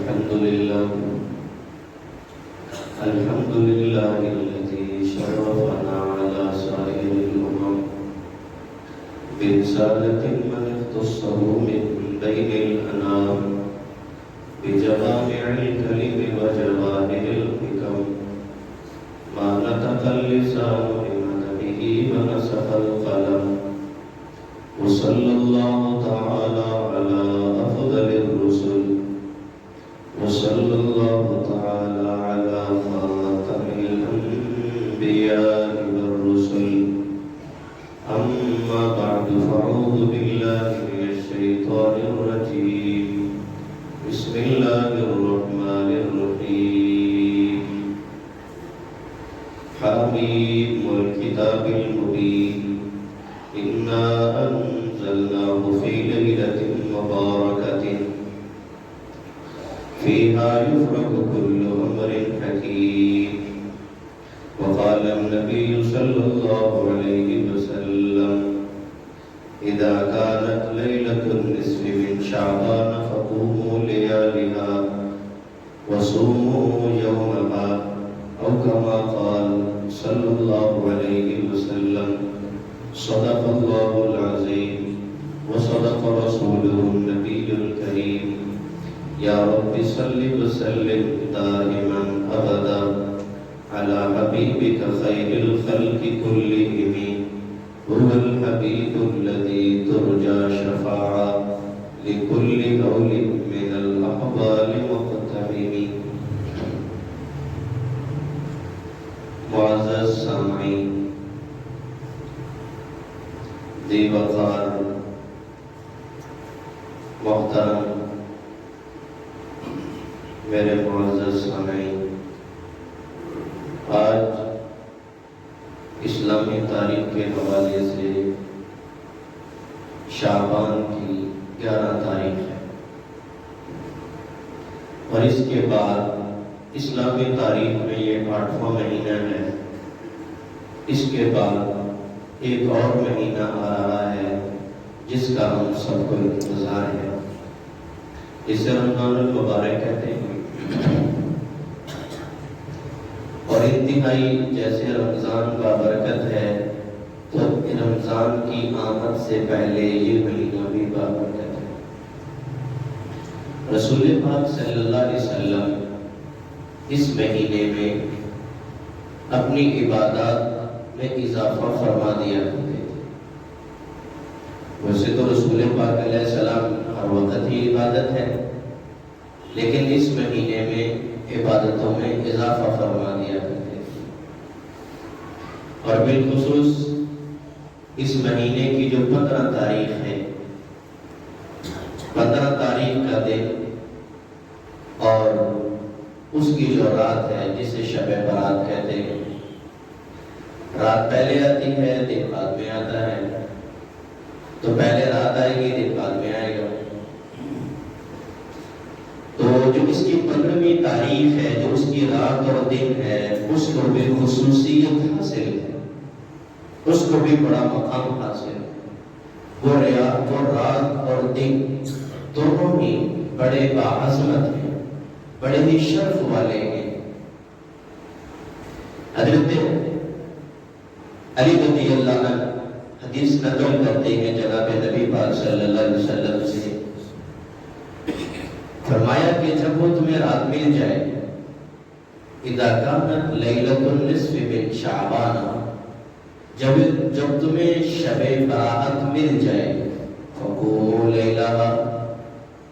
الحمد لله الذي شرفنا على سائر الأمم برسالة من اختصه من بين الأنام بجوامع الكلم وجواهر الحكم ما نطق اللسان بمدحه ونسخ القلم وصلى الله تعالى على أفضل الرسل وصلى الله تعالى على خاتم الأنبياء والرسل أما بعد فأعوذ بالله من الشيطان الرجيم بسم الله الرحمن الرحيم حميم والكتاب المبين إنا أنزلناه في ليلة مباركة فيها يفرق كل أمر حكيم وقال النبي صلى الله عليه وسلم إذا كانت ليلة النصف من شعبان فقوموا لياليها وصوموا يومها أو كما قال صلى الله عليه وسلم صدق الله العظيم وصدق رسوله النبي الكريم يا رب صل وسلم دائما أبدا على حبيبك خير الخلق كلهم هو الحبيب الذي ترجى شفاعة لكل قول من الأحوال مقتحم. معزز سامعین، دی وقار محترم میرے معزز سامعین، آج اسلامی تاریخ کے حوالے سے شعبان کی 11 تاریخ ہے، اور اس کے بعد اسلامی تاریخ میں یہ 8واں مہینہ ہے. اس کے بعد ایک اور مہینہ آ رہا ہے جس کا ہم سب کو انتظار ہے. اسے رمضان المبارک کہتے ہیں، اور انتہائی جیسے رمضان کا برکت ہے تو رمضان کی آمد سے پہلے یہ مہینہ بھی بابرکت ہے. رسول پاک صلی اللہ علیہ وسلم اس مہینے میں اپنی عبادات میں اضافہ فرما دیا کرتے تھے. ویسے تو رسول پاک علیہ السلام ہر وقت ہی عبادت ہے، لیکن اس مہینے میں عبادتوں میں اضافہ فرما دیا کرتے تھے. اور بالخصوص اس مہینے کی جو 15 تاریخ ہے، 15 تاریخ کا دن اور اس کی جو رات ہے جسے شب برات کہتے ہیں، رات پہلے آتی ہے، دن بعد میں آتا ہے. تو پہلے رات آئے گی، دن بعد میں آئے گا. تو جو اس کی 15ویں تاریخ ہے، جو اس کی رات اور دن ہے، اس کو بھی خصوصیت حاصل ہے، اس کو بھی بڑا مقام حاصل ہے. وہ رات اور دن دونوں ہی بڑے باعظمت ہیں، بڑے ہی شرف والے ہیں. حضرت علی رضی اللہ عنہ حدیث نقل کرتے ہیں جناب نبی پاک صلی اللہ علیہ وسلم سے، فرمایا کہ جب وہ تمہیں رات مل جائے، اذا کانت لیلۃ النصف من شعبان، جب تمہیں شب برات مل جائے، فقوموا لیلہا،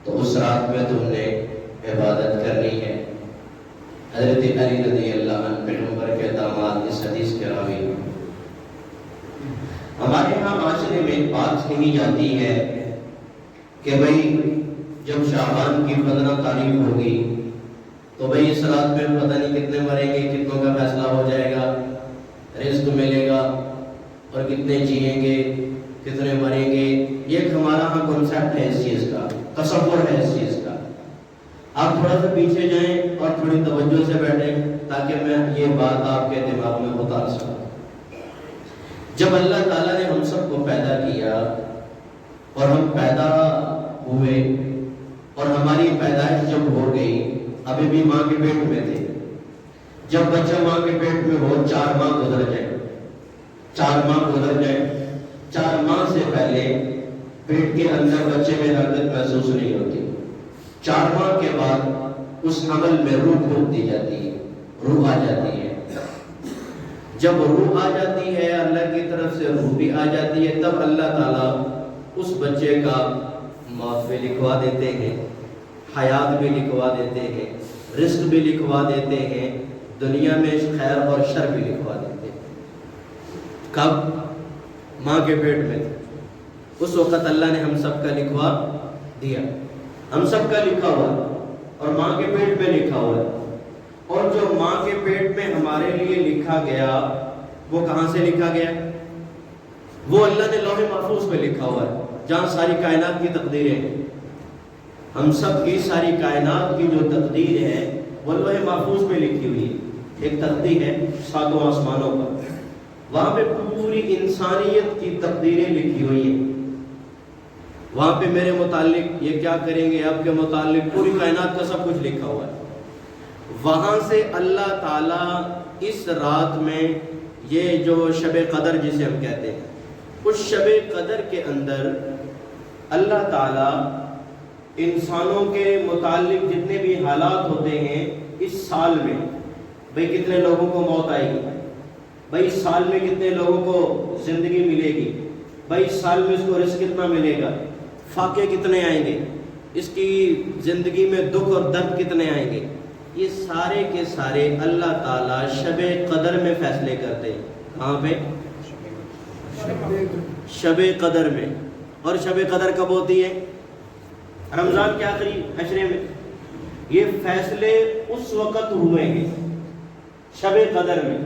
تو اس رات میں تم نے عبادت کرنی ہے. حضرت علی رضی اللہ عنہ پیغمبر کے داماد اس حدیث کے راوی. ہمارے ہاں معاشرے میں ایک بات کہی جاتی ہے کہ بھئی جب شعبان کی 15 تاریخ ہوگی تو بھئی اس رات میں پتہ نہیں کتنے مریں گے، کتنوں کا فیصلہ ہو جائے گا، رزق ملے گا، اور کتنے جیئیں گے، کتنے مریں گے. یہ ایک ہمارا ہاں کنسیپٹ ہے، اس چیز کا تصور ہے اس چیز کا. آپ تھوڑا سا پیچھے جائیں اور تھوڑی توجہ سے بیٹھیں تاکہ میں یہ بات آپ کے دماغ میں اتار سکوں. جب اللہ تعالیٰ نے ہم سب کو پیدا کیا اور ہم پیدا ہوئے اور ہماری پیدائش جب ہو گئی ابھی ماں کے پیٹ میں تھے. جب بچہ ماں کے پیٹ میں ہو 4 ماہ گزر جائے، 4 ماہ گزر جائے، 4 ماہ سے پہلے پیٹ کے اندر بچے میں حرکت محسوس نہیں ہوتی. 4 ماہ کے بعد اس حمل میں روح پھونک دی جاتی ہے، روح آ جاتی ہے. جب روح آ جاتی ہے، اللہ کی طرف سے روح بھی آ جاتی ہے، تب اللہ تعالیٰ اس بچے کا موت بھی لکھوا دیتے ہیں، حیات بھی لکھوا دیتے ہیں، رزق بھی لکھوا دیتے ہیں، دنیا میں خیر اور شر بھی لکھوا دیتے ہیں. کب؟ ماں کے پیٹ میں تھے اس وقت اللہ نے ہم سب کا لکھوا دیا. ہم سب کا لکھا ہوا اور ماں کے پیٹ میں لکھا ہوا ہے. اور جو ماں کے پیٹ میں ہمارے لیے لکھا گیا وہ کہاں سے لکھا گیا؟ وہ اللہ نے لوح محفوظ پہ لکھا ہوا ہے، جہاں ساری کائنات کی تقدیریں ہیں. ہم سب کی ساری کائنات کی جو تقدیر ہے وہ لوح محفوظ پہ لکھی ہوئی ہے. ایک تقدیر ہے 7 آسمانوں پر، وہاں پہ پوری انسانیت کی تقدیریں لکھی ہوئی ہیں. وہاں پہ میرے متعلق یہ کیا کریں گے، آپ کے متعلق پوری کائنات کا سب کچھ لکھا ہوا ہے. وہاں سے اللہ تعالیٰ اس رات میں یہ جو شب قدر جسے ہم کہتے ہیں، اس شب قدر کے اندر اللہ تعالیٰ انسانوں کے متعلق جتنے بھی حالات ہوتے ہیں اس سال میں، بھئی کتنے لوگوں کو موت آئے گی، بھئی اس سال میں کتنے لوگوں کو زندگی ملے گی، بھئی اس سال میں اس کو رزق کتنا ملے گا، فاقے کتنے آئیں گے، اس کی زندگی میں دکھ اور درد کتنے آئیں گے، یہ سارے کے سارے اللہ تعالیٰ شب قدر میں فیصلے کرتے ہیں. کہاں پہ؟ شب قدر میں. اور شب قدر کب ہوتی ہے؟ رمضان کے آخری عشرے میں. یہ فیصلے اس وقت ہوئے ہیں شب قدر میں،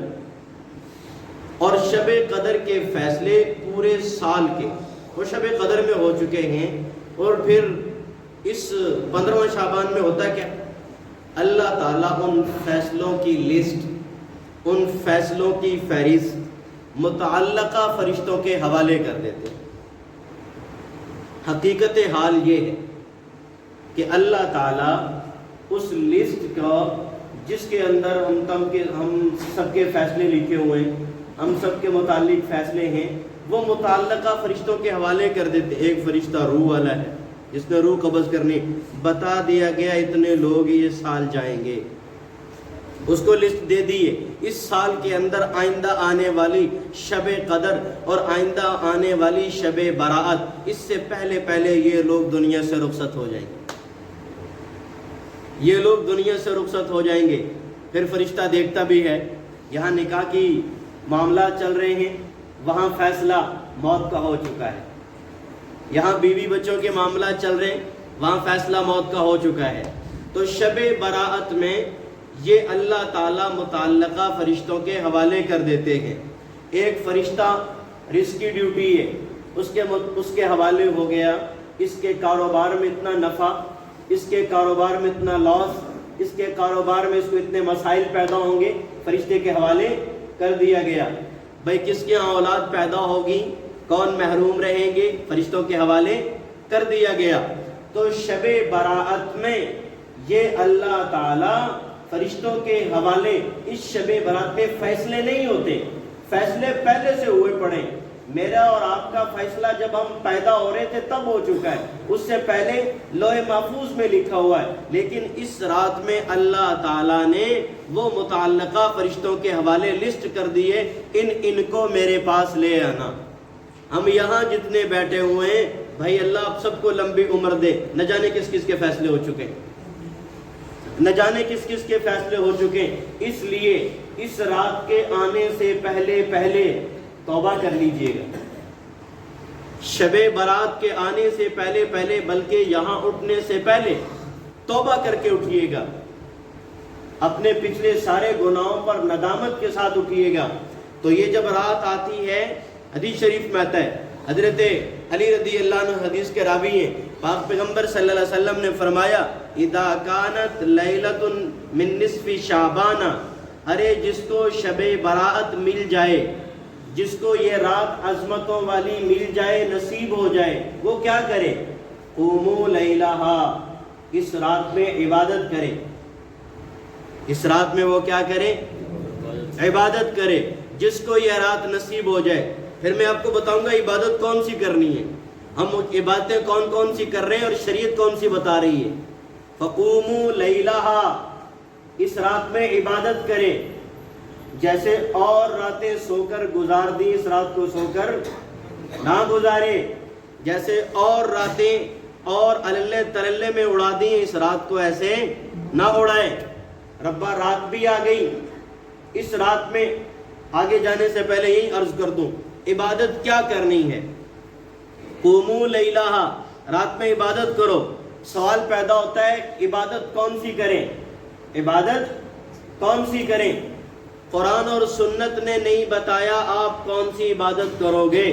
اور شب قدر کے فیصلے پورے سال کے وہ شب قدر میں ہو چکے ہیں. اور پھر اس 15 شعبان میں ہوتا کیا؟ اللہ تعالیٰ ان فیصلوں کی لسٹ، ان فیصلوں کی فہرست متعلقہ فرشتوں کے حوالے کر دیتے. حقیقت حال یہ ہے کہ اللہ تعالیٰ اس لسٹ کا جس کے اندر ہم سب کے فیصلے لکھے ہوئے ہیں، ہم سب کے متعلق فیصلے ہیں، وہ متعلقہ فرشتوں کے حوالے کر دیتے. ایک فرشتہ روح والا ہے جس نے روح قبض کرنی، بتا دیا گیا اتنے لوگ یہ سال جائیں گے، اس کو لسٹ دے دیے. اس سال کے اندر آئندہ آنے والی شب قدر اور آئندہ آنے والی شب برات، اس سے پہلے پہلے یہ لوگ دنیا سے رخصت ہو جائیں گے، یہ لوگ دنیا سے رخصت ہو جائیں گے. پھر فرشتہ دیکھتا بھی ہے، یہاں نکاح کی معاملات چل رہے ہیں، وہاں فیصلہ موت کا ہو چکا ہے. یہاں بیوی بچوں کے معاملات چل رہے ہیں، وہاں فیصلہ موت کا ہو چکا ہے. تو شب براءت میں یہ اللہ تعالیٰ متعلقہ فرشتوں کے حوالے کر دیتے ہیں. ایک فرشتہ رزق کی ڈیوٹی ہے، اس کے حوالے ہو گیا، اس کے کاروبار میں اتنا نفع، اس کے کاروبار میں اتنا لاس، اس کے کاروبار میں اس کو اتنے مسائل پیدا ہوں گے، فرشتے کے حوالے کر دیا گیا. بھئی کس کے ہاں اولاد پیدا ہوگی، کون محروم رہیں گے، فرشتوں کے حوالے کر دیا گیا. تو شب براءت میں یہ اللہ تعالیٰ فرشتوں کے حوالے اس شب برات میں فیصلے نہیں ہوتے، فیصلے پہلے سے ہوئے پڑے. میرا اور آپ کا فیصلہ جب ہم پیدا ہو رہے تھے تب ہو چکا ہے، اس سے پہلے لوح محفوظ میں لکھا ہوا ہے. لیکن اس رات میں اللہ تعالیٰ نے وہ متعلقہ فرشتوں کے حوالے لسٹ کر دیے، ان کو میرے پاس لے آنا. ہم یہاں جتنے بیٹھے ہوئے ہیں، بھائی اللہ آپ سب کو لمبی عمر دے. نہ جانے کس کس کے فیصلے ہو چکے ہیں، نہ جانے کس کس کے فیصلے ہو چکے ہیں. اس لیے اس رات کے آنے سے پہلے توبہ کر لیجئے گا. شب برات کے آنے سے پہلے بلکہ یہاں اٹھنے سے پہلے توبہ کر کے اٹھیے گا. اپنے پچھلے سارے گناہوں پر ندامت کے ساتھ اٹھیے گا. تو یہ جب رات آتی ہے، حدیث شریف میں آتا ہے، حضرت علی رضی اللہ عنہ حدیث کے راوی ہیں، پاک پیغمبر صلی اللہ علیہ وسلم نے فرمایا اذا کانت لیلۃ من نصف شعبان، ارے جس کو شب براءت مل جائے، جس کو یہ رات عظمتوں والی مل جائے، نصیب ہو جائے، وہ کیا کرے؟ قوموا لیلہا، اس رات میں عبادت کرے. اس رات میں وہ کیا کرے؟ عبادت کرے. جس کو یہ رات نصیب ہو جائے. پھر میں آپ کو بتاؤں گا عبادت کون سی کرنی ہے. ہم عبادتیں کون کون سی کر رہے ہیں اور شریعت کون سی بتا رہی ہے. فقوموا لیلہا، اس رات میں عبادت کرے. جیسے اور راتیں سو کر گزار دی، اس رات کو سو کر نہ گزارے. جیسے اور راتیں اور اللہ تللے میں اڑا دی، اس رات کو ایسے نہ اڑائے. ربا رات بھی آ گئی. اس رات میں آگے جانے سے پہلے یہی عرض کر دوں، عبادت کیا کرنی ہے. قوموا لیلہا، رات میں عبادت کرو. سوال پیدا ہوتا ہے عبادت کون سی کریں؟ عبادت کون سی کریں؟ قرآن اور سنت نے نہیں بتایا آپ کون سی عبادت کرو گے.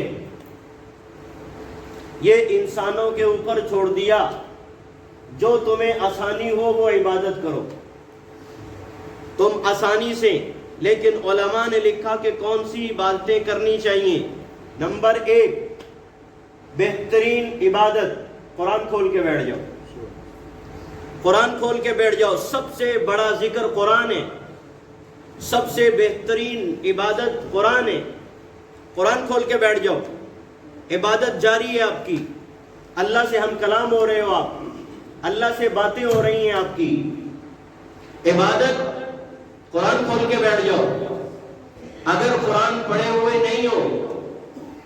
یہ انسانوں کے اوپر چھوڑ دیا. جو تمہیں آسانی ہو وہ عبادت کرو تم آسانی سے. لیکن علماء نے لکھا کہ کون سی عبادتیں کرنی چاہیے. نمبر 1 بہترین عبادت، قرآن کھول کے بیٹھ جاؤ. قرآن کھول کے بیٹھ جاؤ. سب سے بڑا ذکر قرآن ہے. سب سے بہترین عبادت قرآن ہے. قرآن کھول کے بیٹھ جاؤ. عبادت جاری ہے آپ کی. اللہ سے ہم کلام ہو رہے ہو، آپ اللہ سے باتیں ہو رہی ہیں آپ کی. عبادت قرآن کھول کے بیٹھ جاؤ. اگر قرآن پڑھے ہوئے نہیں ہو،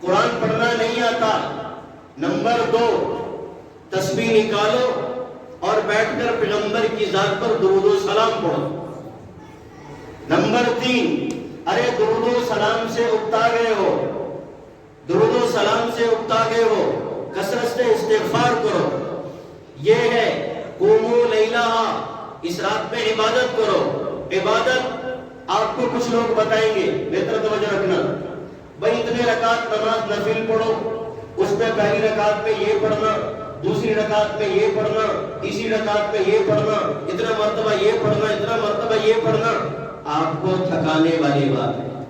قرآن پڑھنا نہیں آتا، نمبر 2 تسبیح نکالو اور بیٹھ کر پیغمبر کی ذات پر درود و سلام پڑھو. نمبر 3 ارے درود و سلام سے اکتا گئے ہو، درود و سلام سے اکتا گئے ہو، کثرت سے استغفار کرو. یہ ہے قوموا لیلہا، اس رات میں عبادت کرو. عبادت آپ کو کچھ لوگ بتائیں گے، بہتر توجہ رکھنا. بھائی اتنے رکعت نماز نفل پڑھو، اس میں پہلی رکعت میں یہ پڑھنا، دوسری رکعت میں یہ پڑھنا، تیسری رکعت میں یہ پڑھنا، اتنا مرتبہ یہ پڑھنا، اتنا مرتبہ یہ پڑھنا. آپ کو تھکانے والی بات ہے،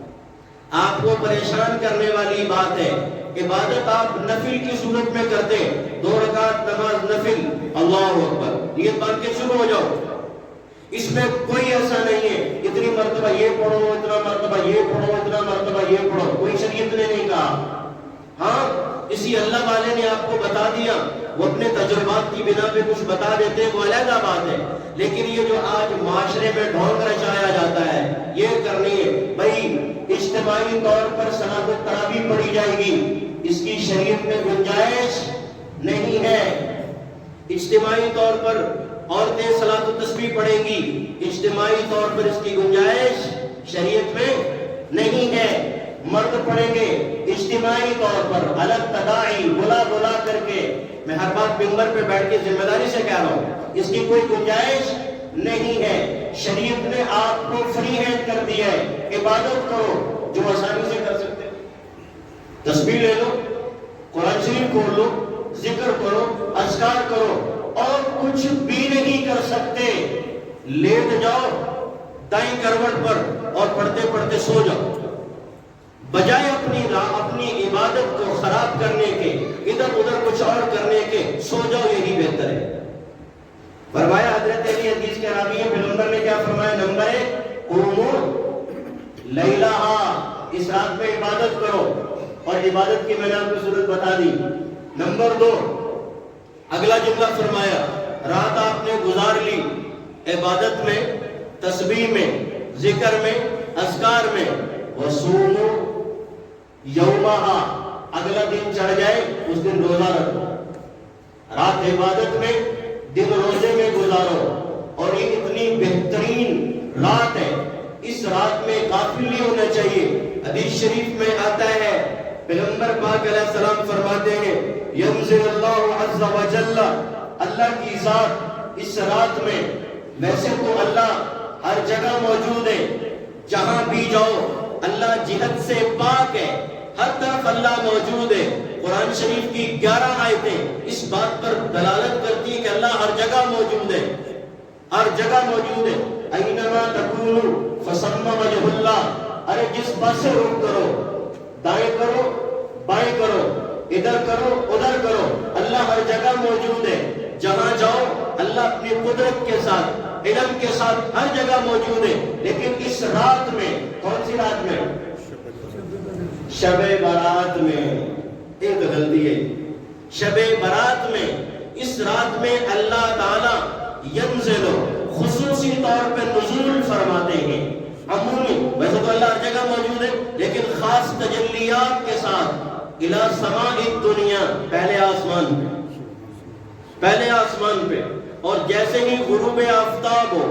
آپ کو پریشان کرنے والی بات ہے. عبادت آپ نفل کی صورت میں کرتے، 2 رکعت نماز نفل، اللہ اکبر، نیت باندھ کے شروع ہو جاؤ. اس میں کوئی ایسا نہیں ہے اتنی مرتبہ یہ پڑھو، اتنا مرتبہ یہ پڑھو، اتنا مرتبہ یہ پڑھو. کوئی شریعت نے نہیں کہا. ہاں اسی اللہ والے نے آپ کو بتا دیا، وہ اپنے تجربات کی بنا پہ کچھ بتا دیتے ہیں، وہ علیحدہ بات ہے. لیکن یہ جو آج معاشرے میں ڈھونگ رچایا جاتا ہے، یہ کرنی ہے. بھائی اجتماعی طور پر صلاۃ التراویح پڑھی جائے گی، اس کی شریعت میں گنجائش نہیں ہے. اجتماعی طور پر عورتیں صلاۃ التسبیح پڑھیں گی، اجتماعی طور پر اس کی گنجائش شریعت میں نہیں ہے. مرد پڑھیں گے اجتماعی طور پر الگ تداعی بلا بلا کر کے. میں ہر بات منبر پہ بیٹھ کے ذمہ داری سے کہہ رہا ہوں، اس کی کوئی گنجائش نہیں ہے. شریعت نے آپ کو فری ہینڈ کر دیا ہے. عبادت کرو جو آسانی سے کر سکتے. تسبیح لے لو، قرآن شریف کھول لو، ذکر کرو، اذکار کرو، اور کچھ بھی نہیں کر سکتے لیٹ جاؤ دائیں کروٹ پر اور پڑھتے پڑھتے سو جاؤ. بجائے اپنی عبادت کو خراب کرنے کے، ادھر ادھر کچھ اور کرنے کے، سو جاؤ، یہی بہتر ہے. فرمایا حضرت علی حدیث کے راوی ہیں، پیغمبر نے کیا فرمایا؟ نمبر 1 قوموا لیلہا، اس رات میں عبادت کرو. اور عبادت کی میں نے آپ کو صورت بتا دی. نمبر 2 اگلا جملہ فرمایا، رات آپ نے گزار لی عبادت میں، تسبیح میں، ذکر میں، اذکار میں. وصوموا یومہا، اگلا دن چڑھ جائے اس دن روزہ رکھو. رات عبادت میں، دن روزے میں گزارو. اور یہ اتنی بہترین رات ہے، اس رات میں غافل نہیں ہونا چاہیے. حدیث شریف میں آتا ہے، پیغمبر پاک علیہ السلام فرماتے ہیں، ینزل اللہ عز و جل، اللہ کی ذات اس رات میں، ویسے تو اللہ ہر جگہ موجود ہے، جہاں بھی جاؤ اللہ جہت سے پاک ہے، ہر طرف اللہ موجود ہے. قرآن شریف کی 11 آیتیں اس بات پر دلالت کرتی ہیں کہ اللہ ہر جگہ موجود ہے، ہر جگہ موجود ہے. اینما تکونوا فثم وجہ اللہ، ارے جس پاس سے رخ کرو، دائیں کرو بائیں کرو، ادھر کرو ادھر کرو، اللہ ہر جگہ موجود ہے. جہاں جاؤ اللہ اپنی قدرت کے ساتھ، علم کے ساتھ ہر جگہ موجود ہے، لیکن اس رات میں، کون سی رات میں؟ شب برات میں۔ ایک غلطی ہے، شب برات میں، اس رات میں اللہ تعالی ینزل، خصوصی طور پہ نزول فرماتے ہیں۔ عمومی ویسے تو اللہ ہر جگہ موجود ہے، لیکن خاص تجلیات کے ساتھ الی سماء الدنیا، پہلے آسمان پہ، پہلے آسمان پہ۔ اور جیسے ہی غروب آفتاب ہو،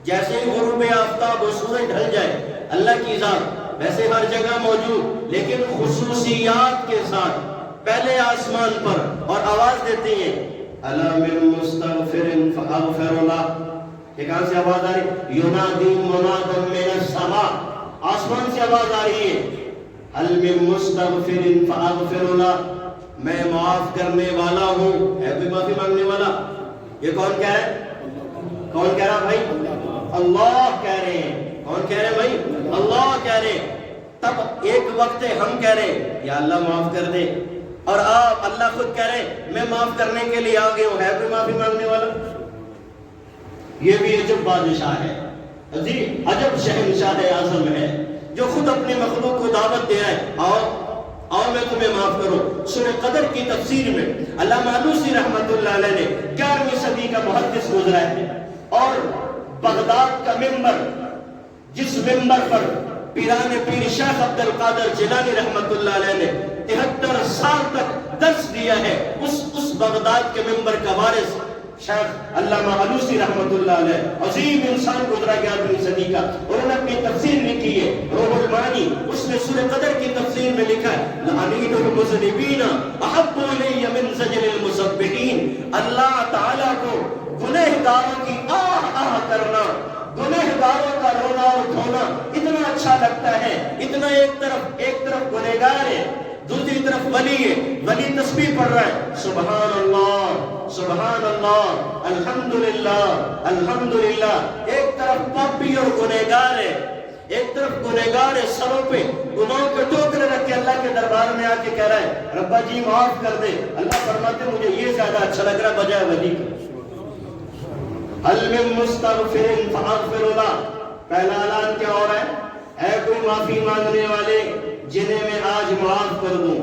جیسے ہی غروب آفتاب ہو، سورج ڈھل جائے، اللہ کی ذات ویسے ہر جگہ موجود، لیکن خصوصیات کے ساتھ پہلے آسمان پر، اور آواز دیتے ہیں الا من مستغفر فاغفر له۔ یہ کہاں سے آواز آ رہی؟ ینادی مناد من السماء، آسمان سے آواز آ رہی ہے، هل من مستغفر فاغفر له، میں معاف کرنے والا ہوں، ہے کوئی معافی مانگنے والا؟ یہ کون کہہ رہا ہے؟ کون کہہ رہا بھائی؟ اللہ کہہ رہے ہیں۔ کون کہہ رہے بھائی؟ اللہ کہہ رہے ہیں۔ تب ایک وقت ہم کہہ رہے ہیں یا اللہ معاف کر دے، اور آپ اللہ خود کہہ رہے ہیں میں معاف کرنے کے لیے آگے ہوں، ہے کوئی معافی مانگنے والا؟ یہ بھی عجب بادشاہ ہے جی، عجب شہنشاہ اعظم ہے، جو خود اپنے مخلوق کو دعوت دے رہا ہے، آؤ میں تمہیں معاف کروں۔ سورہ قدر کی تفسیر میں علامہ آلوسی رحمت اللہ علیہ نے 11ویں صدی کا محدث گزرا ہے، اور بغداد کا منبر، جس منبر پر پیران پیر شیخ عبد القادر جیلانی رحمت اللہ علیہ نے 73 سال تک درس دیا ہے، اس بغداد کے منبر کا وارث شیخ علامہ آلوسی رحمت اللہ علیہ، عظیم انسان گزرا 11ویں صدی کا، انہوں نے اپنی تفسیر لکھی ہے روح المعانی، اس نے سورہ قدر کی تفسیر میں لکھا ہے لعنین المذنبین احب الی من زجر المسبحین، اللہ تعالیٰ کو گنہگاروں کی آہ کرنا، گنہگاروں کا رونا اور دھونا اتنا اچھا لگتا ہے، اتنا ایک طرف گنہگار ہے، دوسری طرف ولی ہے، ولی تسبیح پڑھ رہا ہے سبحان اللہ سبحان اللہ الحمدللہ الحمدللہ، ایک طرف پاپی اور گنہگار ہے، ایک طرف گنہگار ہے، سروں پہ گناہوں کے ٹوکرے رکھ کے اللہ کے دربار میں آ کے کہہ رہا ہے ربا جی معاف کر دے، اللہ فرماتے مجھے یہ زیادہ اچھا لگ رہا بجائے ولی کا۔ هل من مستغفر فاغفر له، پہلا اعلان کیا ہو رہا ہے؟ اے کوئی معافی مانگنے والے جنہیں میں آج معاف کر دوں۔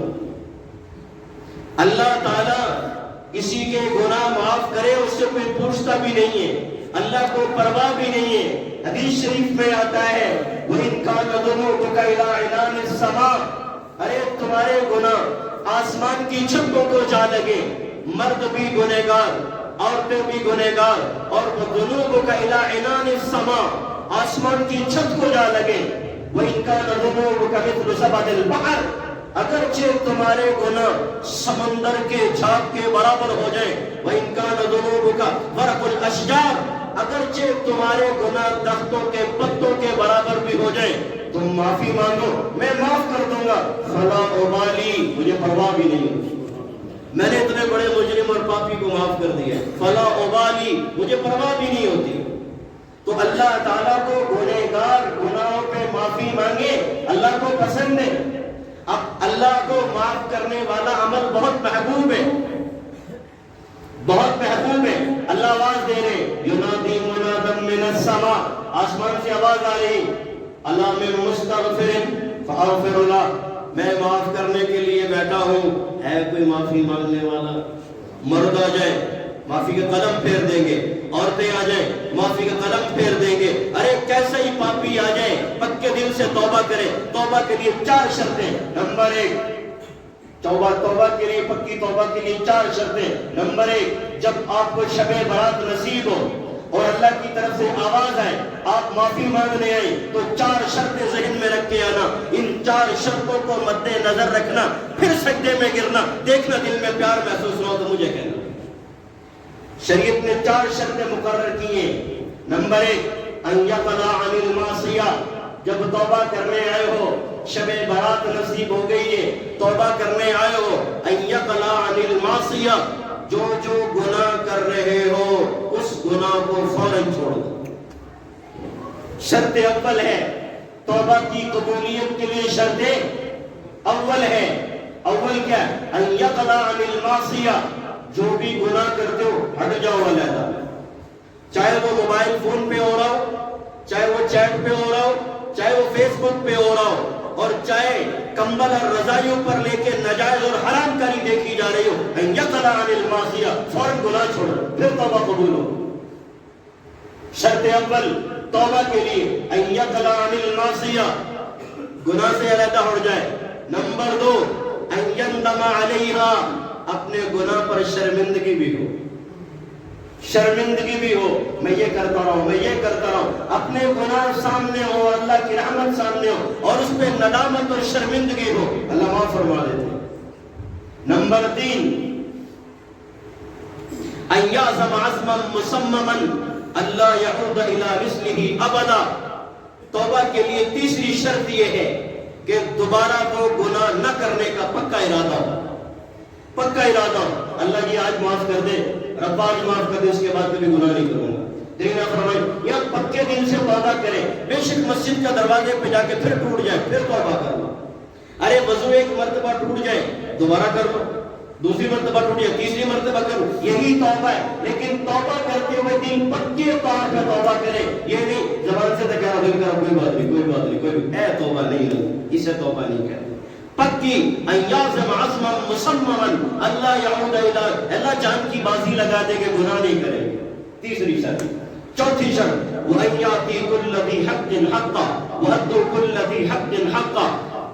اللہ تعالیٰ کسی کے گناہ معاف کرے اس سے کوئی پوچھتا بھی نہیں ہے، اللہ کو پرواہ بھی نہیں ہے۔ حدیث شریف میں آتا ہے وَإِنْ كَانَ ذُنُوبُكَ إِلَىٰ عِنَانِ السَّمَاءِ، ارے تمہارے گناہ آسمان کی چھتوں کو جا لگے، مرد بھی گنہگار، عورتیں بھی گنہگار، اور ذنوبک الی عنان السماء، آسمان کی چھت کو جا لگے، وَإِنْ كَانَ ذُنُوبُكَ مِثْلُ زَبَدِ الْبَحْرِ، اگرچہ تمہارے گناہ سمندر کے جھاگ کے برابر ہو جائیں، وَإِنْ كَانَ ذُنُوبُكَ وَرَقُ الْأَشْجَارِ، اگرچہ تمہارے گناہ درختوں کے پتوں کے برابر بھی ہو جائیں، تم معافی مانگو میں معاف کر دوں گا، فَلَا أُبَالِي، مجھے پرواہ بھی نہیں، میں نے اتنے بڑے مجرم اور پاپی کو معاف کر دیا، فلا ابالی، مجھے پرواہ بھی نہیں ہوتی۔ تو اللہ تعالیٰ کو گنہگار گناہوں پہ معافی مانگے، اللہ کو پسند ہے۔ اب اللہ کو معاف کرنے والا عمل بہت محبوب ہے، بہت محبوب ہے۔ اللہ آواز دے رہے ینادی مناد من السماء، آسمان سے آواز آ رہی الا من مستغفر فاغفر له، میں معاف کرنے کے لیے بیٹھا ہوں، ہے کوئی معافی مانگنے والا؟ مرد آ جائیں معافی کا قدم پھیر دیں گے، عورتیں آ جائیں معافی کا قدم پھیر دیں گے، ارے کیسے ہی پاپی آ جائیں پکے دل سے توبہ کرے، توبہ کے لیے 4 شرطیں۔ نمبر 1، توبہ کے لیے، پکی توبہ کے لیے 4 شرطیں۔ نمبر 1، جب آپ کو شب برات نصیب ہو اور اللہ کی طرف سے آواز آئے آپ معافی مانگنے آئے تو 4 شرطیں ذہن میں رکھ کے آنا، ان 4 شرطوں کو مد نظر رکھنا، پھر سجدے میں گرنا، دیکھنا دل میں پیار محسوس نہ ہو تو مجھے کہنا۔ شریعت نے 4 شرطیں مقرر کی ہیں۔ نمبر 1، ان یقلع عن المعصیہ، جب توبہ کرنے آئے ہو، شب برات نصیب ہو گئی ہے، توبہ کرنے آئے ہو، ان یقلع عن المعصیہ، جو گناہ کر رہے ہو اس گناہ کو فوراً چھوڑ دو۔ شرط اول ہے توبہ کی قبولیت کے لیے، شرط اول ہے، اول کیا؟ ان یقلع عن المعصیہ، جو بھی گناہ کرتے ہو ہٹ جاؤ علیحدہ، چاہے وہ موبائل فون پہ ہو رہا ہو، چاہے وہ چیٹ پہ ہو رہا ہو، چاہے وہ فیس بک پہ ہو رہا ہو، اور چاہے کمبل اور رضائیوں پر لے کے ناجائز اور حرام کاری دیکھی جا رہی ہو، ان یقلع عن المعصیہ، فوراً گناہ چھوڑو پھر توبہ قبول ہو۔ شرط اول توبہ کے لیے ان یقلع عن المعصیہ، گناہ سے علیحدہ ہو جائے۔ نمبر دو ان یندم علیہا، اپنے گناہ پر شرمندگی بھی ہو، شرمندگی بھی ہو، میں یہ کرتا رہا ہوں، میں یہ کرتا رہا ہوں، اپنے گناہ سامنے ہو، اللہ کی رحمت سامنے ہو، اور اس پہ ندامت اور شرمندگی ہو، اللہ معاف فرما دیتے۔ نمبر تین ان یعزم عزما مصمما اللہ یعود الی مثلہ ابدا، توبہ کے لیے تیسری شرط یہ ہے کہ دوبارہ وہ گناہ نہ کرنے کا پکا ارادہ ہو، پکا ارادہ ہو، اللہ جی آج معاف کر دے، رب آج معاف کر دے، اس کے بعد کبھی گناہ نہیں کروں گا۔ دیکھنا فرمائے یا پکے دل سے توبہ کرے، بے شک مسجد کا دروازے پہ جا کے پھر ٹوٹ جائے پھر توبہ کر لو، ارے وضو ایک مرتبہ ٹوٹ جائے دوبارہ کر لو، دوسری مرتبہ ٹوٹ جائے تیسری مرتبہ کر لو، یہی توبہ ہے۔ لیکن توبہ کرتے ہوئے دل پکے طور پہ توبہ کرے، یہ نہیں زبان سے تو کہہ رہا دل کرا کوئی بات نہیں کوئی بات نہیں کوئی اے توبہ نہیں، اسے توبہ نہیں کہتے۔ پکی ان یعزم عزما مصمما اللہ یعود الی، اللہ جان کی بازی لگا دے کہ گناہ نہیں کرے گے، تیسری شرط۔ چوتھی شرط وَأَن يَأْتِي كُلَّ ذِي حَقٍّ حَقًّا وَأَدُّوا كُلَّ ذِي حَقٍّ حَقًّا،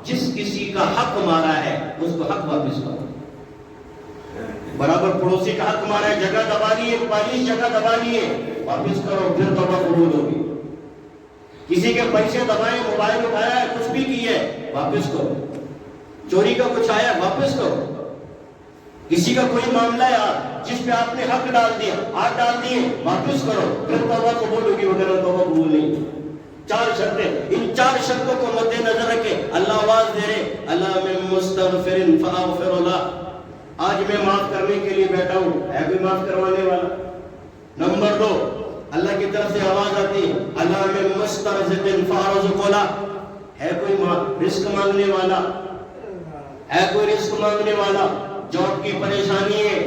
جس کسی کا حق مارا ہے اس کو حق واپس کرو، برابر پڑوسی کا حق مارا ہے، جگہ دبا لیے، پالیس جگہ دبا لیے، واپس کرو پھر توبہ قبول ہوگی۔ کسی کے پیسے دبائے، موبائل اٹھایا ہے، کچھ بھی کی ہے، واپس کرو۔ چوری کا کچھ آیا واپس کرو۔ کسی کا کوئی معاملہ ہے جس پہ آپ نے حق ڈال دیا، ہاتھ ڈال دیے، واپس کرو پھر توبہ قبول ہوگی، وغیرہ توبہ قبول نہیں۔ چار شرطیں، ان چار شرطوں کو مد نظر رکھے اللہ آواز دے رہے اللہ من مستغفر فاغفر له، آج میں معاف کرنے کے لیے بیٹھا ہوں، ہے کوئی معاف کروانے والا؟ نمبر دو اللہ کی طرف سے آواز آتی ہے اللہ من مسترزق فارزق له، ہے کوئی رزق مانگنے والا؟ ہے کوئی رزق مانگنے والا؟ جاب کی پریشانی ہے،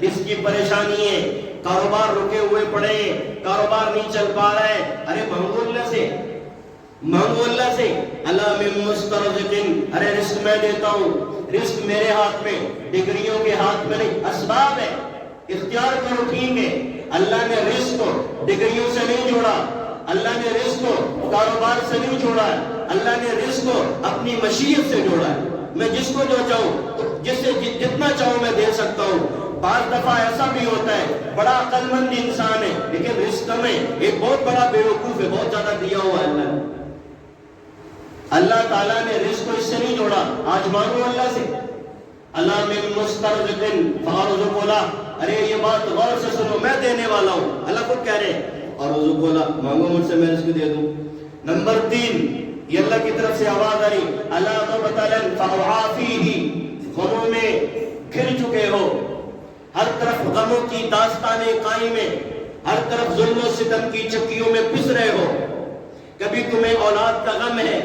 رزق کی پریشانی ہے، کاروبار رکے ہوئے پڑے ہیں، کاروبار نہیں چل پا رہا ہے، ارے مانگو اللہ سے، مانگو اللہ سے۔ اللہ من مسترزق، ارے رزق میں دیتا ہوں، رزق میرے ہاتھ میں، ڈگریوں کے ہاتھ میں نہیں، اسباب ہے، اختیار کرو، ٹھیک ہے۔ اللہ نے رزق کو ڈگریوں سے نہیں جوڑا، اللہ نے رزق کو کاروبار سے نہیں جوڑا ہے، اللہ نے رزق کو اپنی مشیت سے جوڑا ہے۔ میں جس کو جو چاہوں، جس سے جتنا چاہوں میں دے سکتا ہوں۔ بعض دفعہ ایسا بھی ہوتا ہے بڑا عقل مند انسان ہے لیکن رزق میں ایک بہت بڑا بیوقوف ہے، بہت زیادہ دیا ہوا ہے اللہ نے۔ اللہ تعالیٰ نے رزق کو اس سے نہیں جوڑا، آج مانگو اللہ سے اللہ من مسترزق فارزق له، ارے یہ بات غور سے سنو، میں دینے والا ہوں، اللہ کو کہہ رہے اور رزق له، مانگو مجھ سے میں رزق دے دوں۔ نمبر تین یہ اللہ کی طرف سے آواز آ رہی اللہ مبتلن فعافیہ، غموں میں گھر چکے ہو، ہر طرف غموں کی داستانیں قائم ہیں، ہر طرف ظلم و ستم کی چکیوں میں پس رہے ہو، کبھی تمہیں اولاد کا غم ہے،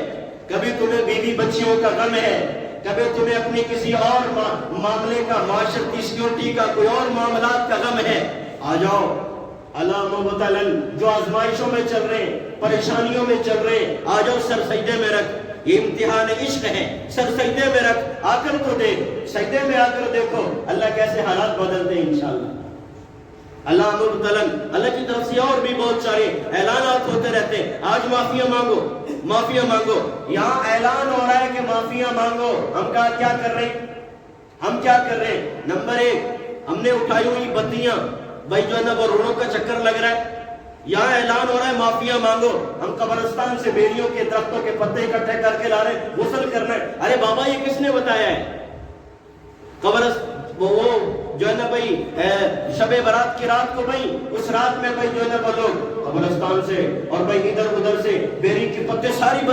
کبھی تمہیں بیوی بچیوں کا غم ہے، کبھی تمہیں اپنی کسی اور معاملے کا، معاشرتی سیکورٹی کا کوئی اور معاملات کا غم ہے، آ جاؤ اللہ مبتلن، جو آزمائشوں میں چل رہے ہیں، پریشانیوں میں چل رہے ہیں، آ جاؤ سر سجدے میں رکھ، یہ امتحان عشق ہے، سر سجدے میں رکھ، آ کر تو دیکھ، سجدے میں آ کر دیکھو اللہ کیسے حالات بدلتے ہیں انشاءاللہ۔ اللہ مبتلن، اللہ کی طرف سے اور بھی بہت سارے اعلانات ہوتے رہتے ہیں، آج معافیاں مانگو، معافیاں مانگو، یہاں اعلان ہو رہا ہے کہ معافیاں مانگو، ہم کیا کر رہے ہیں؟ ہم کیا کر رہے ہیں؟ نمبر ایک ہم نے اٹھائی ہوئی بتیاں، بھائی جو ہے نا وہ روڑوں کا چکر لگ رہا ہے، یہاں اعلان ہو رہا ہے معافیاں مانگو، ہم قبرستان سے بیریوں کے درختوں کے پتے اکٹھے کر کے لا رہے ہیں، غسل کرنا ہے، ارے بابا یہ کس نے بتایا ہے؟ وہ جو ہے نا بھائی شب برات کی رات کو بھائی اس رات میں بھائی جو ہے نا وہ لوگ قبرستان سے اور بھائی ادھر ادھر سے بیری کے پتے، ساری